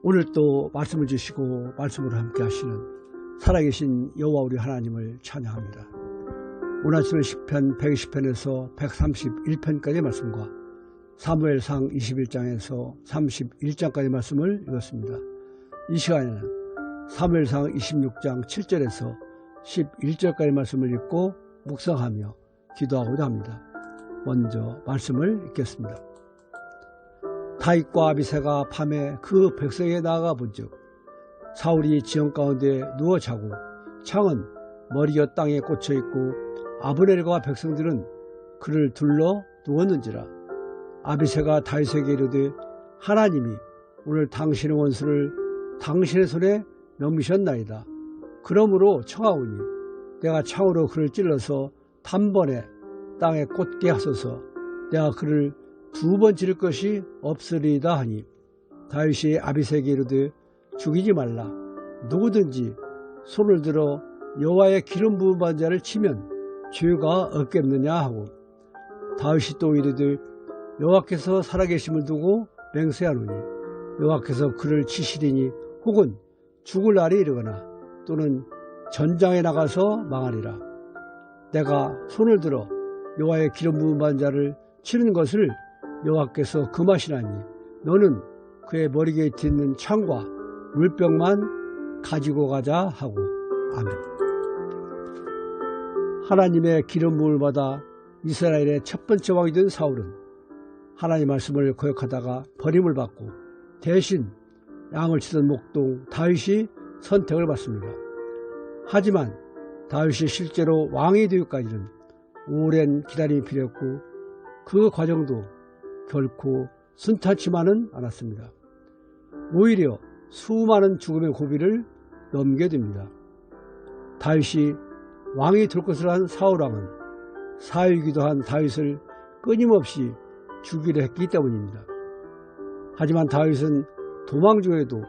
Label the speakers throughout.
Speaker 1: 오늘 또 말씀을 주시고 말씀으로 함께 하시는 살아계신 여호와 우리 하나님을 찬양합니다. 오늘 아침은 시편 120편에서 131편까지의 말씀과 사무엘상 21장에서 31장까지의 말씀을 읽었습니다. 이 시간에는 사무엘상 26장 7절에서 11절까지의 말씀을 읽고 묵상하며 기도하고자 합니다. 먼저 말씀을 읽겠습니다. 다윗과 아비새가 밤에 그 백성에게 나아가 본즉 사울이 지형 가운데 누워 자고 창은 머리가 땅에 꽂혀 있고 아브넬과 백성들은 그를 둘러 누웠는지라. 아비새가 다윗에게 이르되 하나님이 오늘 당신의 원수를 당신의 손에 넘기셨나이다. 그러므로 청하오니 내가 창으로 그를 찔러서 단번에 땅에 꽂게 하소서. 내가 그를 2번 찌를 것이 없으리이다 하니 다윗이 아비새에게 이르되 죽이지 말라. 누구든지 손을 들어 여호와의 기름 부은 받은 자를 치면 죄가 없겠느냐 하고 다윗이 또 이르되 여호와께서 살아계심을 두고 맹세하노니 여호와께서 그를 치시리니 혹은 죽을 날이 이르거나 또는 전장에 나가서 망하리라. 내가 손을 들어 여호와의 기름 부은 받은 자를 치는 것을 여호와께서 금하시나니 너는 그의 머리에 딛는 창과 물병만 가지고 가자 하고. 아멘. 하나님의 기름 부음을 받아 이스라엘의 첫 번째 왕이 된 사울은 하나님 말씀을 거역하다가 버림을 받고 대신 양을 치던 목동 다윗이 선택을 받습니다. 하지만 다윗이 실제로 왕이 되기까지는 오랜 기다림이 필요했고 그 과정도 결코 순탄치만은 않았습니다. 오히려 수많은 죽음의 고비를 넘게 됩니다. 다윗이 왕이 될 것을 한 사울왕은 사위이기도 한 다윗을 끊임없이 죽이려 했기 때문입니다. 하지만 다윗은 도망 중에도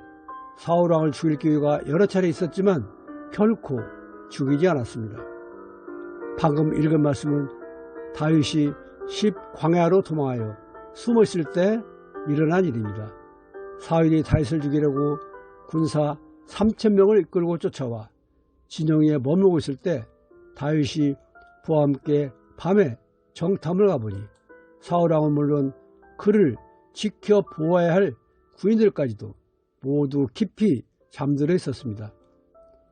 Speaker 1: 사울왕을 죽일 기회가 여러 차례 있었지만 결코 죽이지 않았습니다. 방금 읽은 말씀은 다윗이 10광야로 도망하여 숨어 있을 때 일어난 일입니다. 사울이 다윗을 죽이려고 군사 3,000명을 이끌고 쫓아와 진영에 머물고 있을 때 다윗이 부하와 함께 밤에 정탐을 가보니 사울왕은 물론 그를 지켜 보호해야 할 군인들까지도 모두 깊이 잠들어 있었습니다.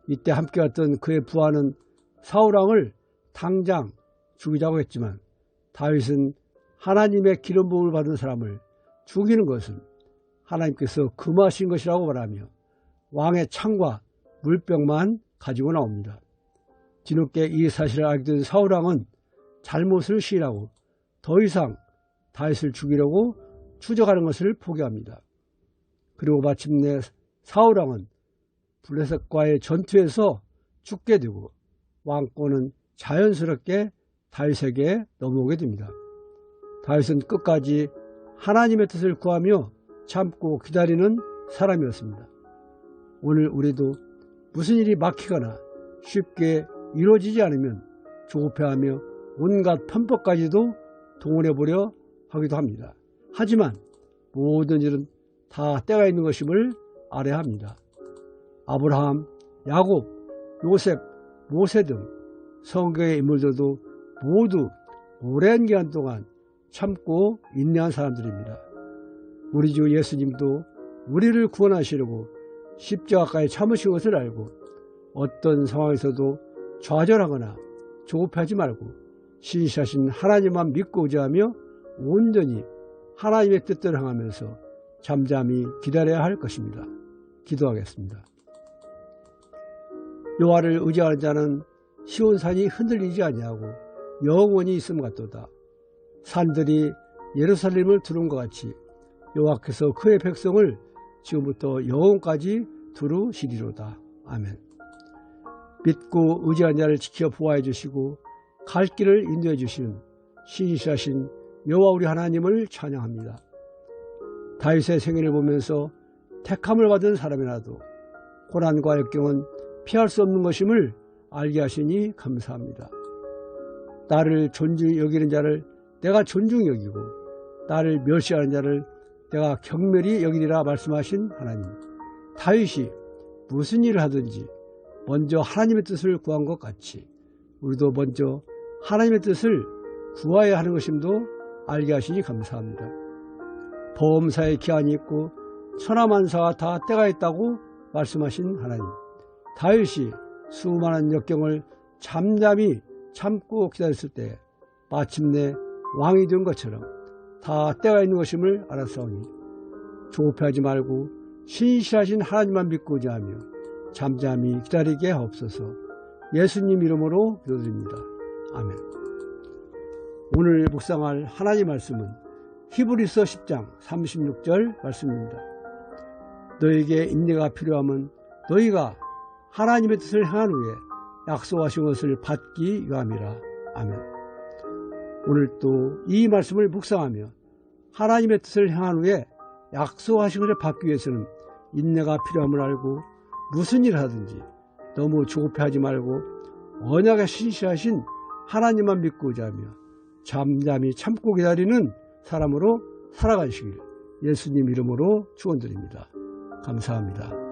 Speaker 1: 이때 함께 왔던 그의 부하는 사울왕을 당장 죽이자고 했지만 다윗은 하나님의 기름 부음을 받은 사람을 죽이는 것은 하나님께서 금하신 것이라고 말하며 왕의 창과 물병만 가지고 나옵니다. 뒤늦게 이 사실을 알게 된 사울왕은 잘못을 시인하고 더 이상 다윗을 죽이려고 추적하는 것을 포기합니다. 그리고 마침내 사울왕은 블레셋과의 전투에서 죽게 되고 왕권은 자연스럽게 다윗에게 넘어오게 됩니다. 다윗은 끝까지 하나님의 뜻을 구하며 참고 기다리는 사람이었습니다. 오늘 우리도 무슨 일이 막히거나 쉽게 이루어지지 않으면 조급해하며 온갖 편법까지도 동원해보려 하기도 합니다. 하지만 모든 일은 다 때가 있는 것임을 알아야 합니다. 아브라함, 야곱, 요셉, 모세 등 성경의 인물들도 모두 오랜 기간 동안 참고 인내한 사람들입니다. 우리 주 예수님도 우리를 구원하시려고 십자가까지 참으신 것을 알고 어떤 상황에서도 좌절하거나 조급하지 말고 신실하신 하나님만 믿고 의지하며 온전히 하나님의 뜻대로 행하면서 잠잠히 기다려야 할 것입니다. 기도하겠습니다. 여호와를 의지하는 자는 시온산이 흔들리지 아니하고 영원히 있음 같도다. 산들이 예루살렘을 두른 것 같이 여호와께서 그의 백성을 지금부터 영원까지 두루시리로다. 아멘. 믿고 의지한 자를 지켜 보호해 주시고 갈 길을 인도해 주시는 신실하신 여호와 우리 하나님을 찬양합니다. 다윗의 생애를 보면서 택함을 받은 사람이라도 고난과 역경은 피할 수 없는 것임을 알게 하시니 감사합니다. 나를 존중히 여기는 자를 내가 존중히 여기고 나를 멸시하는 자를 내가 경멸히 여기리라 말씀하신 하나님, 다윗이 무슨 일을 하든지 먼저 하나님의 뜻을 구한 것 같이 우리도 먼저 하나님의 뜻을 구하여야 하는 것임도 알게 하시니 감사합니다. 보험사에 기한이 있고 천하만사가 다 때가 있다고 말씀하신 하나님, 다윗이 수많은 역경을 잠잠히 참고 기다렸을 때 마침내 왕이 된 것처럼 다 때가 있는 것임을 알았사오니 조급해하지 말고 신실하신 하나님만 믿고 의지하며 잠잠히 기다리게 하옵소서. 예수님 이름으로 기도드립니다. 아멘. 오늘 묵상할 하나님 말씀은 히브리서 10장 36절 말씀입니다. 너에게 인내가 필요하면 너희가 하나님의 뜻을 행한 후에 약속하신 것을 받기 위함이라. 아멘. 오늘 또 이 말씀을 묵상하며 하나님의 뜻을 행한 후에 약속하신 것을 받기 위해서는 인내가 필요함을 알고 무슨 일을 하든지 너무 조급해하지 말고 언약에 신실하신 하나님만 믿고 의지하며 잠잠히 참고 기다리는 사람으로 살아가시길 예수님 이름으로 축원드립니다. 감사합니다.